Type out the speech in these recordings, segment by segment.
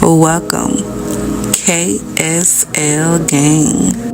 Welcome, KSL Gang.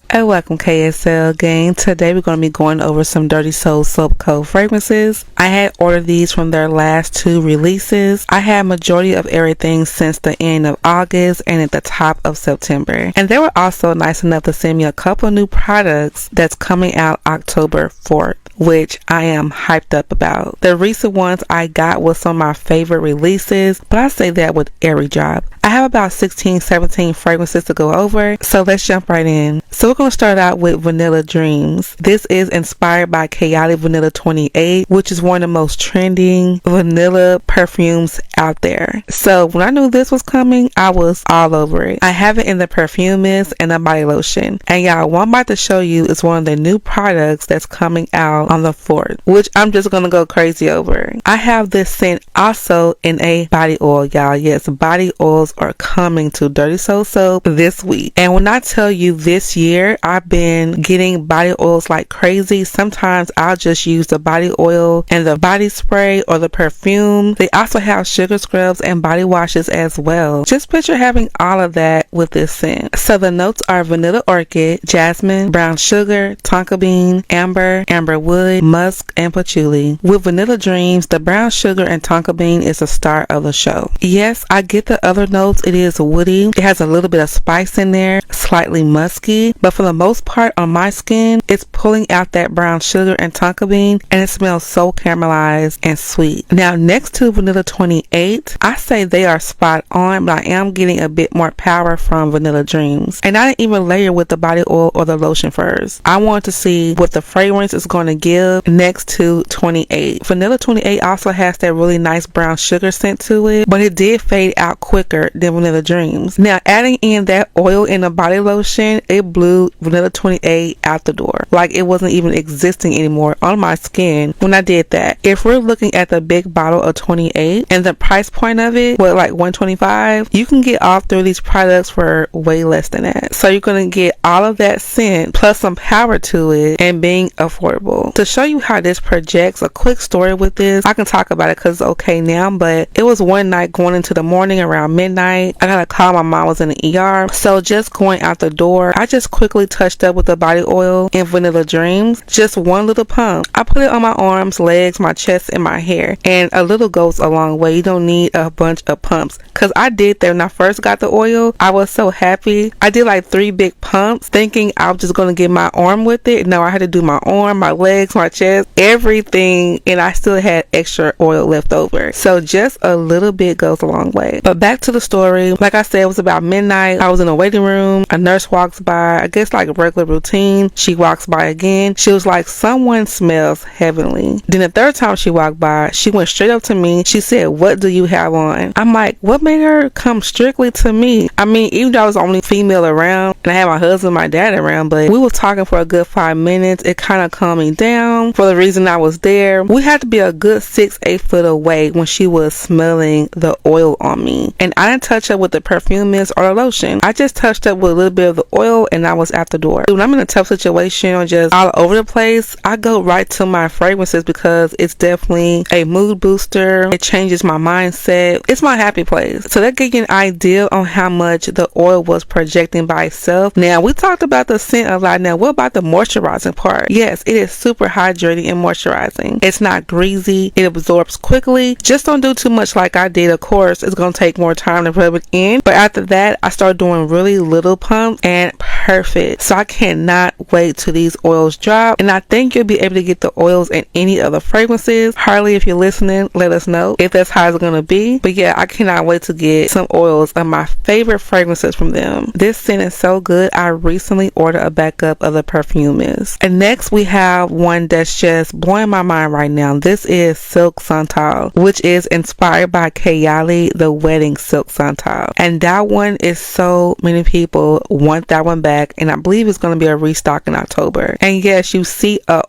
And welcome, KSL Gang. Today we're going to be going over some Dirty Soul Soap Co. fragrances. I had ordered these from their last 2 releases. I had majority of everything since the end of August and at the top of September. And they were also nice enough to send me a couple new products that's coming out October 4th. Which I am hyped up about. The recent ones I got was some of my favorite releases, but I say that with every drop. I have about 16-17 fragrances to go over, so let's jump right in. So we're going to start out with Vanilla Dreams. This is inspired by Keke Vanilla 28, which is one of the most trending vanilla perfumes out there. So when I knew this was coming, I was all over it. I have it in the perfume mist and a body lotion. And y'all, what I'm about to show you is one of the new products that's coming out on the 4th, which I'm just gonna go crazy over. I have this scent also in a body oil, y'all. Yes, body oils are coming to Dirty Soul Soap this week. And when I tell you this year, I've been getting body oils like crazy. Sometimes I'll just use the body oil and the body spray or the perfume. They also have sugar scrubs and body washes as well. Just picture having all of that with this scent. So the notes are vanilla orchid, jasmine, brown sugar, tonka bean, amber wood, musk, and patchouli. With Vanilla Dreams, the brown sugar and tonka bean is the star of the show. Yes, I get the other notes. It is woody. It has a little bit of spice in there, slightly musky, but for the most part on my skin, it's pulling out that brown sugar and tonka bean, and it smells so caramelized and sweet. Now, next to Vanilla 28, I say they are spot on, but I am getting a bit more power from Vanilla Dreams. And I didn't even layer with the body oil or the lotion first. I want to see what the fragrance is going to give next to 28. Vanilla 28 also has that really nice brown sugar scent to it, but it did fade out quicker than Vanilla Dreams. Now, adding in that oil in the body lotion, it blew Vanilla 28 out the door. Like it wasn't even existing anymore on my skin when I did that. If we're looking at the big bottle of 28 and the price point of it was like $125, you can get all 3 of these products for way less than that. So you're going to get all of that scent plus some power to it and being affordable. To show you how this projects, a quick story with this, I can talk about it because it's okay now, but it was one night going into the morning around midnight. I got a call, my mom was in the ER. So just going out the door, I just quickly touched up with the body oil in Vanilla Dreams. Just one little pump. I put it on my arms, legs, my chest, and my hair. And a little goes a long way. You don't need a bunch of pumps. Because I did that when I first got the oil. I was so happy. I did like 3 big pumps thinking I was just going to get my arm with it. No, I had to do my arm, my legs, my chest, everything, and I still had extra oil left over. So just a little bit goes a long way. But back to the story. Like I said, it was about midnight. I was in a waiting room. A nurse walks by, I guess like a regular routine. She walks by again. She was like, someone smells heavenly. Then the 3rd time she walked by, she went straight up to me. She said, what do you have on? I'm like, what made her come strictly to me? I mean, even though I was the only female around and I had my husband, my dad around, but we were talking for a good 5 minutes. It kind of calmed me down. For the reason I was there, we had to be a good 6-8 foot away when she was smelling the oil on me. And I didn't touch up with the perfume mist or the lotion. I just touched up with a little bit of the oil and I was at the door. When I'm in a tough situation or just all over the place, I go right to my fragrances because it's definitely a mood booster. It changes my mindset. It's my happy place. So that gives you an idea on how much the oil was projecting by itself. Now, we talked about the scent a lot. Now, what about the moisturizing part? Yes, it is super hydrating and moisturizing. It's not greasy. It absorbs quickly. Just don't do too much like I did. Of course, it's going to take more time to rub it in. But after that, I started doing really little pumps and perfect. So I cannot wait till these oils drop. And I think you'll be able to get the oils in any other fragrances. Harley, if you're listening, let us know if that's how it's going to be. But yeah, I cannot wait to get some oils of my favorite fragrances from them. This scent is so good. I recently ordered a backup of the perfume mist. And next we have one that's just blowing my mind right now. This is Silk Santal, which is inspired by Keke, the wedding Silk Santal. And that one is so many people want that one back. back, and I believe it's going to be a restock in October. And yes, you see a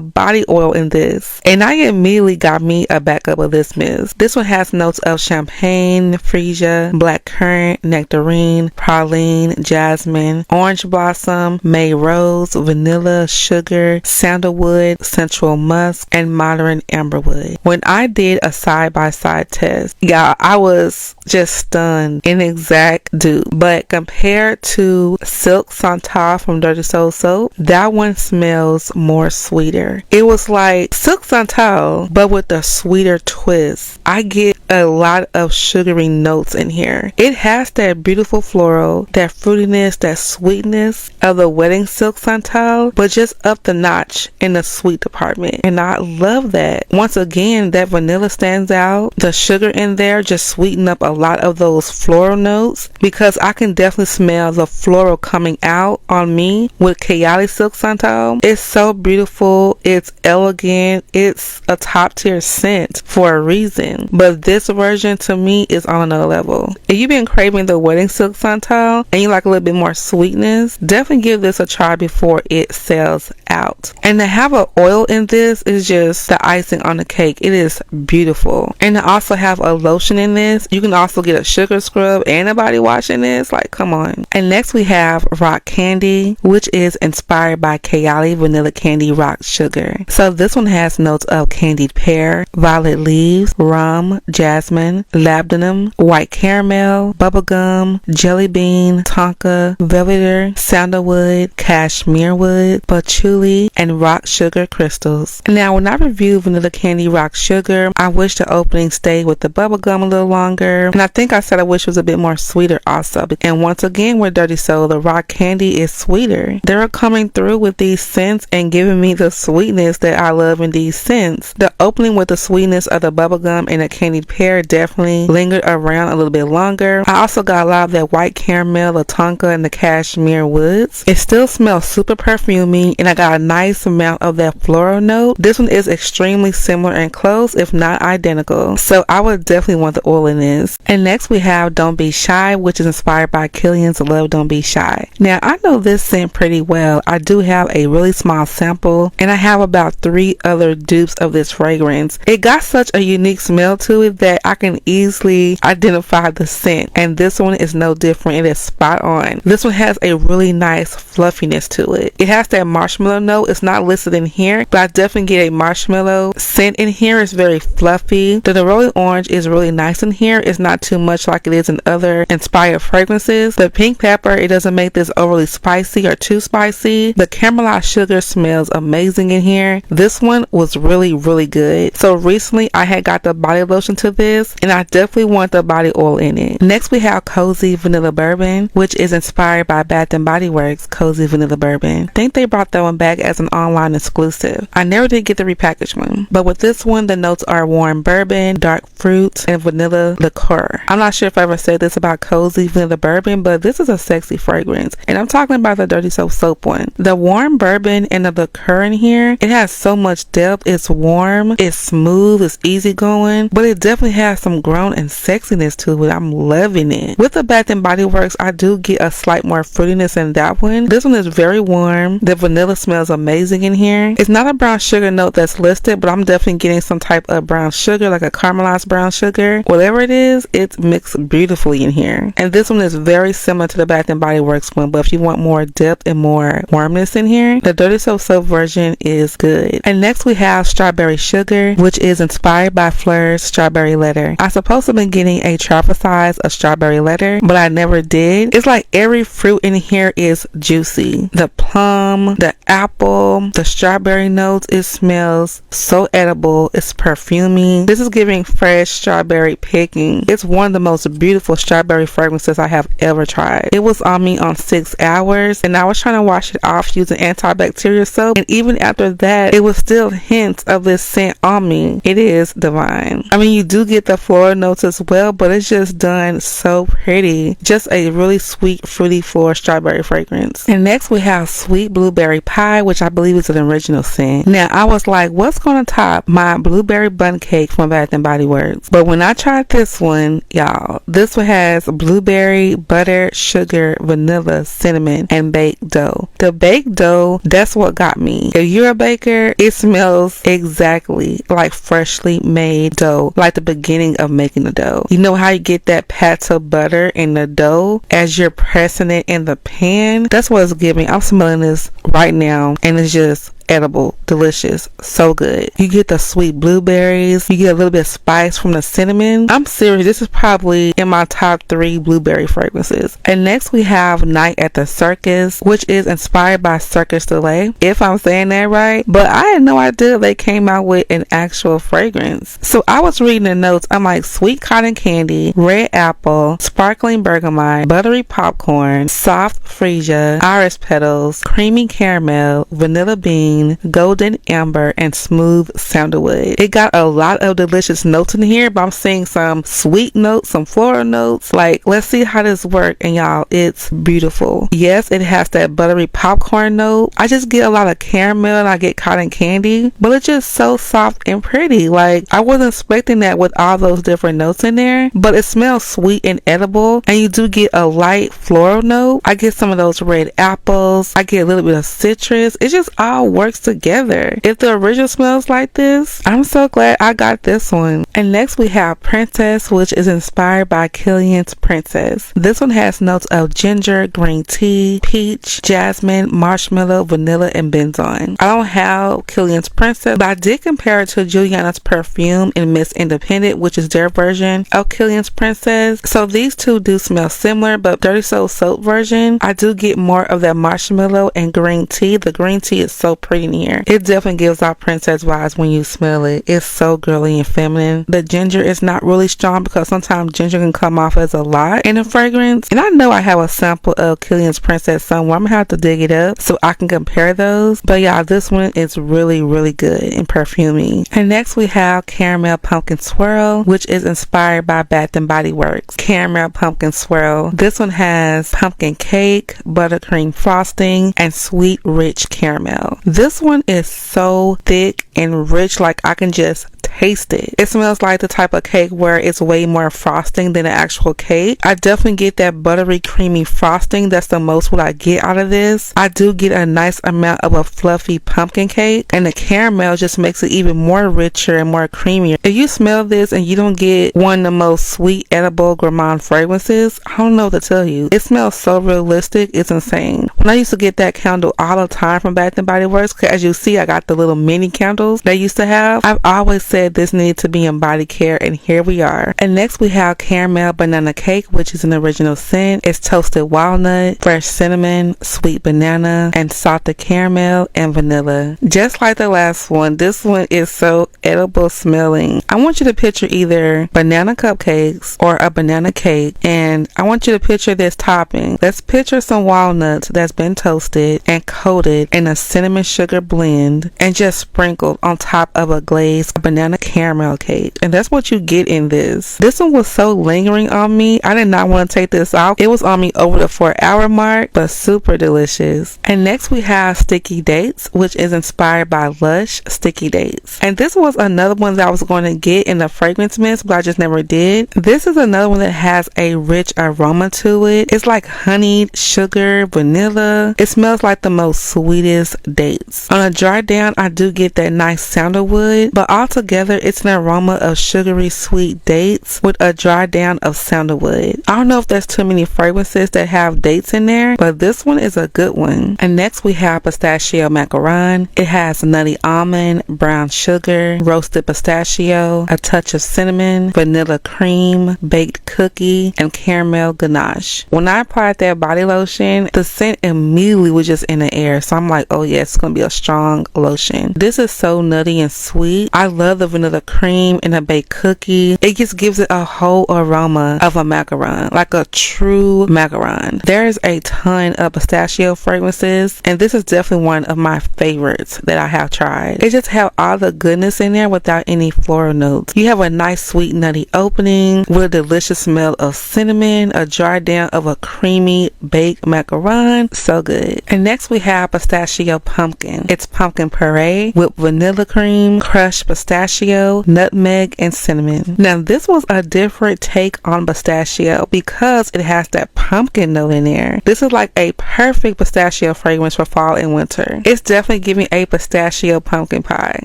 body oil in this, and I immediately got me a backup of this mist. This one has notes of champagne, freesia, blackcurrant, nectarine, praline, jasmine, orange blossom, May rose, vanilla, sugar, sandalwood, sensual musk, and modern amberwood. When I did a side-by-side test, y'all, I was just stunned. An exact dupe. But compared to Silk Santal from Dirty Soul Soap, that one smells more sweeter. It was like Silk Santal, but with a sweeter twist. I get a lot of sugary notes in here. It has that beautiful floral, that fruitiness, that sweetness of the Wedding Silk Santal, but just up the notch in the sweet department. And I love that. Once again, that vanilla stands out. The sugar in there just sweeten up a lot of those floral notes, because I can definitely smell the floral coming out on me with Kayali Silk Santal. It's so beautiful. It's elegant. It's a top tier scent for a reason. But this version to me is on another level. If you've been craving the Wedding Silk Santal and you like a little bit more sweetness, definitely give this a try before it sells out. And to have an oil in this is just the icing on the cake. It is beautiful. And to also have a lotion in this, you can also get a sugar scrub and a body wash in this. Like, come on. And next we have Rock Candy, which is inspired by Kayali Vanilla Candy Rock Sugar. So this one has notes of candied pear, violet leaves, rum, jasmine, labdanum, white caramel, bubblegum, jelly bean, tonka, velveter, sandalwood, cashmere wood, patchouli, and rock sugar crystals. Now, when I reviewed Vanilla Candy Rock Sugar, I wish the opening stayed with the bubblegum a little longer. And I think I said I wish it was a bit more sweeter also. And once again, with Dirty Soul, the Rock Candy is sweeter. They're coming through with these scents and giving me the sweetness that I love in these scents. The opening with the sweetness of the bubblegum and the candied pear definitely lingered around a little bit longer. I also got a lot of that white caramel, the tonka, and the cashmere woods. It still smells super perfumey, and I got a nice amount of that floral note. This one is extremely similar and close, if not identical. So I would definitely want the oil in this. And next we have Don't Be Shy, which is inspired by Killian's Love Don't Be Shy. Now, I know this scent pretty well. I do have a really small sample, and I have about 3 other dupes of this fragrance. It got such a unique smell to it that I can easily identify the scent, and this one is no different. It is spot on. This one has a really nice fluffiness to it. It has that marshmallow note. It's not listed in here, but I definitely get a marshmallow scent in here. It's very fluffy. The neroli orange is really nice in here. It's not too much like it is in other inspired fragrances. The pink pepper, it doesn't make this overly spicy or too spicy. The caramelized sugar smells amazing in here. This one was really, really good. So recently I had got the body lotion to this, and I definitely want the body oil in it. Next we have Cozy Vanilla Bourbon, which is inspired by Bath and Body Works Cozy Vanilla Bourbon. I think they brought that one back as an online exclusive. I never did get the repackaged one, but with this one the notes are warm bourbon, dark fruit, and vanilla liqueur. I'm not sure if I ever said this about Cozy Vanilla Bourbon, but this is a sexy fragrance, and I'm talking about the Dirty Soap one. The warm bourbon and the liqueur in here, it has so much depth. It's warm, it's smooth, it's easygoing, but it definitely has some grown and sexiness to it. I'm loving it. With the Bath and Body Works, I do get a slight more fruitiness in that one. This one is very warm. The vanilla smells amazing in here. It's not a brown sugar note that's listed, but I'm definitely getting some type of brown sugar, like a caramelized brown sugar. Whatever it is, it's mixed beautifully in here. And this one is very similar to the Bath and Body Works one, but if you want more depth and more warmness in here, the Dirty Soap version is good. And next we have Strawberry Sugar, which is inspired by Fleur's Strawberry Letter. I supposed to have been getting a travel size of Strawberry Letter, but I never did. It's like every fruit in here is juicy. The plum, the apple, the strawberry notes, it smells so edible. It's perfumey. This is giving fresh strawberry picking. It's one of the most beautiful strawberry fragrances I have ever tried. It was on me on 6 hours, and I was trying to wash it off using antibacterial soap, and even after that it was still hints of this scent on me. It is divine. I mean, you do get the floral notes as well, but it's just done so pretty. Just a really sweet, fruity floral strawberry fragrance. And next we have Sweet Blueberry Pie, which I believe is an original scent. Now I was like, what's gonna top my blueberry bun cake from Bath and Body Works? But when I tried this one, y'all, this one has blueberry, butter, sugar, vanilla, vanilla, cinnamon, and baked dough. The baked dough, that's what got me. If you're a baker, it smells exactly like freshly made dough, like the beginning of making the dough. You know how you get that pat of butter in the dough as you're pressing it in the pan? That's what it's giving. I'm smelling this right now, and it's just edible, delicious, so good. You get the sweet blueberries, you get a little bit of spice from the cinnamon. I'm serious, this is probably in my top 3 blueberry fragrances. And next we have Night at the Circus, which is inspired by Circus Soleil, if I'm saying that right, but I had no idea they came out with an actual fragrance. So I was reading the notes, I'm like, sweet cotton candy, red apple, sparkling bergamot, buttery popcorn, soft freesia, iris petals, creamy caramel, vanilla bean, golden amber, and smooth sandalwood. It got a lot of delicious notes in here, but I'm seeing some sweet notes, some floral notes. Like, let's see how this works. And y'all, it's beautiful. Yes, it has that buttery popcorn note. I just get a lot of caramel and I get cotton candy, but it's just so soft and pretty. Like, I wasn't expecting that with all those different notes in there, but it smells sweet and edible, and you do get a light floral note. I get some of those red apples. I get a little bit of citrus. It just all works together. If the original smells like this, I'm so glad I got this one. And next we have Princess, which is inspired by Killian's Princess. This one has notes of ginger, green tea, peach, jasmine, marshmallow, vanilla, and benzoin. I don't have Killian's Princess, but I did compare it to Juliana's Perfume in Miss Independent, which is their version of Killian's Princess. So these two do smell similar, but Dirty Soul Soap version, I do get more of that marshmallow and green tea. The green tea is so pretty in here. It definitely gives off princess vibes when you smell it. It's so girly and feminine. The ginger is not really strong because sometimes ginger can come off as a lot in a fragrance. And I know I have a sample of Killian's Princess somewhere. I'm gonna have to dig it up so I can compare those. But yeah, this one is really, really good and perfumey. And next we have Caramel Pumpkin Swirl, which is inspired by Bath and Body Works. Caramel Pumpkin Swirl. This one has pumpkin cake, buttercream frosting, and sweet, rich caramel. This one is so thick and rich, like I can just taste it. It smells like the type of cake where it's way more frosting than an actual cake. I definitely get that buttery creamy frosting. That's the most what I get out of this. I do get a nice amount of a fluffy pumpkin cake, and the caramel just makes it even more richer and more creamier. If you smell this and you don't get one of the most sweet edible gourmand fragrances, I don't know what to tell you. It smells so realistic, it's insane. When I used to get that candle all the time from Bath and Body Works, because as you see I got the little mini candles they used to have, I've always said this needed to be in body care, and here we are. And next we have Caramel Banana Cake, which is an original scent. It's toasted walnut, fresh cinnamon, sweet banana, and salted caramel and vanilla. Just like the last one, this one is so edible smelling. I want you to picture either banana cupcakes or a banana cake, and I want you to picture this topping. Let's picture some walnuts that's been toasted and coated in a cinnamon sugar blend and just sprinkled on top of a glazed banana caramel cake. And that's what you get in this. This one was so lingering on me. I did not want to take this off. It was on me over the 4-hour mark, but super delicious. And next we have Sticky Dates, which is inspired by Lush Sticky Dates. And this was another one that I was going to get in the fragrance mist, but I just never did. This is another one that has a rich aroma to it. It's like honeyed sugar, vanilla. It smells like the most sweetest dates. On a dry down, I do get that nice sandalwood, but altogether it's an aroma of sugary sweet dates with a dry down of sandalwood. I don't know if there's too many fragrances that have dates in there, but this one is a good one. And next we have Pistachio Macaron. It has nutty almond, brown sugar, roasted pistachio, a touch of cinnamon, vanilla cream, baked cookie, and caramel ganache. When I applied that body lotion, the scent immediately was just in the air, so I'm like, oh yes, it's gonna be a strong lotion. This is so nutty and sweet. I love the vanilla cream and the baked cookie. It just gives it a whole aroma of a macaron, like a true macaron. There's a ton of pistachio fragrances, and this is definitely one of my favorites that I have tried. It just have all the goodness in there without any floral notes. You have a nice sweet nutty opening with a delicious smell of cinnamon, a dry down of a creamy baked macaron. So good. And next we have Pistachio Pumpkin. It's pumpkin puree with vanilla cream, crushed pistachio, pistachio, nutmeg, and cinnamon. Now this was a different take on pistachio because it has that pumpkin note in there. This is like a perfect pistachio fragrance for fall and winter. It's definitely giving a pistachio pumpkin pie.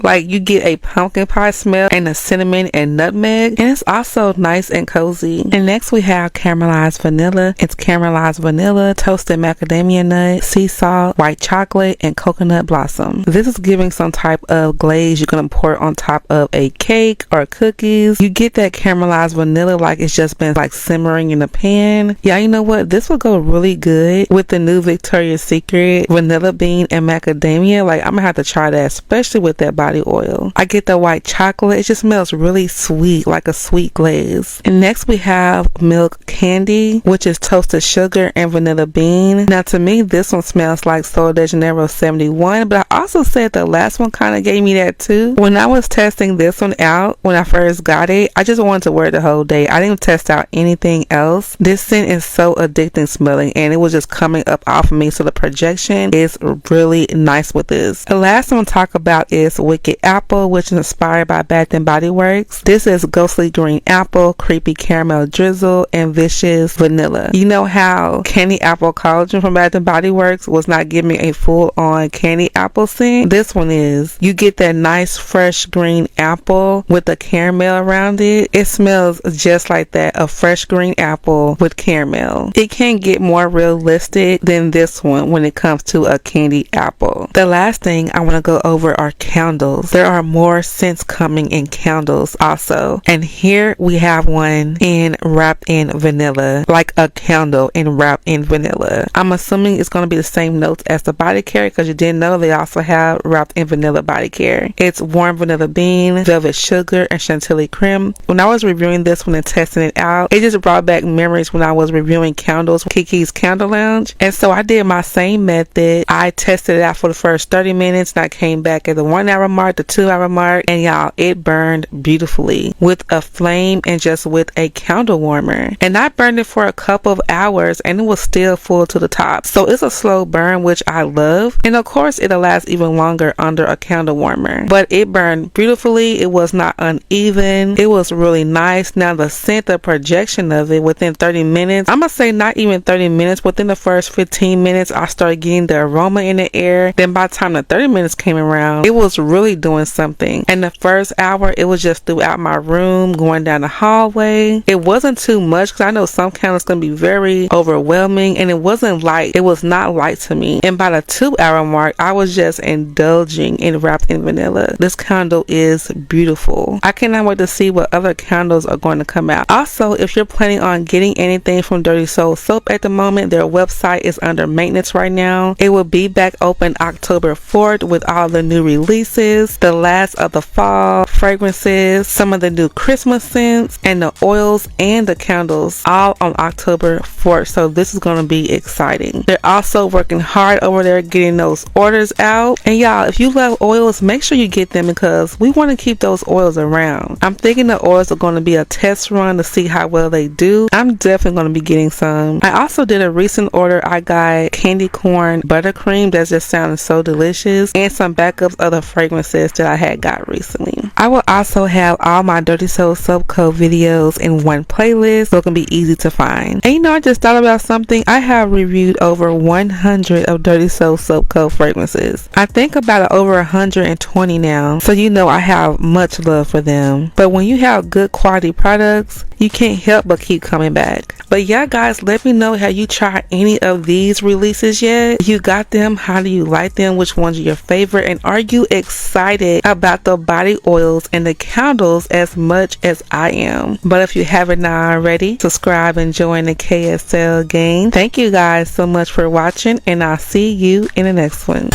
Like you get a pumpkin pie smell and the cinnamon and nutmeg, and it's also nice and cozy. And next we have caramelized vanilla. It's caramelized vanilla, toasted macadamia nut, sea salt, white chocolate, and coconut blossom. This is giving some type of glaze you're gonna pour on top of a cake or cookies. You get that caramelized vanilla like it's just been like simmering in the pan. Yeah, you know what? This will go really good with the new Victoria's Secret vanilla bean and macadamia. Like I'm gonna have to try that, especially with that body oil. I get the white chocolate. It just smells really sweet, like a sweet glaze. And next we have milk candy, which is toasted sugar and vanilla bean. Now to me, this one smells like Sol de Janeiro 71, but I also said the last one kind of gave me that too. When I was testing this one out, when I first got it, I just wanted to wear it the whole day. I didn't test out anything else. This scent is so addicting smelling, and it was just coming up off of me, so the projection is really nice with this. The last one to talk about is Wicked Apple, which is inspired by Bath & Body Works. This is ghostly green apple, creepy caramel drizzle, and vicious vanilla. You know how candy apple collagen from Bath & Body Works was not giving me a full-on candy apple scent? This one is. You get that nice fresh green apple with the caramel around it. It smells just like that, a fresh green apple with caramel. It can't get more realistic than this one when it comes to a candy apple. The last thing I want to go over are candles. There are more scents coming in candles also, and here we have one wrapped in vanilla, like a candle wrapped in vanilla. I'm assuming it's going to be the same notes as the body care, because you didn't know they also have wrapped in vanilla body care. It's warm vanilla bean, velvet sugar, and chantilly creme. When I was reviewing this one and testing it out, it just brought back memories when I was reviewing candles with Keke's Candle Lounge. And so I did my same method. I tested it out for the first 30 minutes and I came back at the 1 hour mark, the 2 hour mark, and y'all, it burned beautifully with a flame and just with a candle warmer. And I burned it for a couple of hours and it was still full to the top. So it's a slow burn, which I love. And of course it'll last even longer under a candle warmer. But it burned beautifully. It was not uneven. It was really nice. Now the scent, the projection of it within 30 minutes, I'm gonna say not even 30 minutes, within the first 15 minutes I started getting the aroma in the air. Then by the time the 30 minutes came around, it was really doing something. And the first hour it was just throughout my room, going down the hallway. It wasn't too much because I know some candles can be very overwhelming, and it wasn't light. It was not light to me. And by the 2 hour mark I was just indulging in wrapped in vanilla. This candle is beautiful. I cannot wait to see what other candles are going to come out. Also, if you're planning on getting anything from Dirty Soul Soap at the moment, their website is under maintenance right now. It will be back open October 4th with all the new releases, the last of the fall fragrances, some of the new Christmas scents, and the oils and the candles, all on October 4th. So this is going to be exciting. They're also working hard over there getting those orders out. And y'all, if you love oils, make sure you get them because we want to keep those oils around. I'm thinking the oils are going to be a test run to see how well they do. I'm definitely going to be getting some. I also did a recent order. I got candy corn buttercream that just sounded so delicious, and some backups of the fragrances that I had got recently. I will also have all my Dirty Soul Soap Co videos in one playlist, so it can be easy to find. And you know, I just thought about something. I have reviewed over 100 of Dirty Soul Soap Co fragrances. I think about over 120 now, so you know I have much love for them. But when you have good quality products, you can't help but keep coming back. But yeah guys, let me know, have you tried any of these releases yet? You got them? How do you like them? Which ones are your favorite? And are you excited about the body oils and the candles as much as I am? But if you haven't already, subscribe and join the KSL gang. Thank you guys so much for watching, and I'll see you in the next one.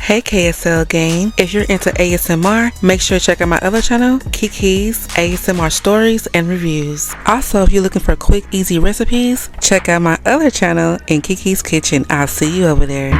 Hey KSL gang, if you're into ASMR, make sure to check out my other channel, Keke's ASMR Stories and Reviews. Also, if you're looking for quick, easy recipes, check out my other channel in Keke's Kitchen. I'll see you over there.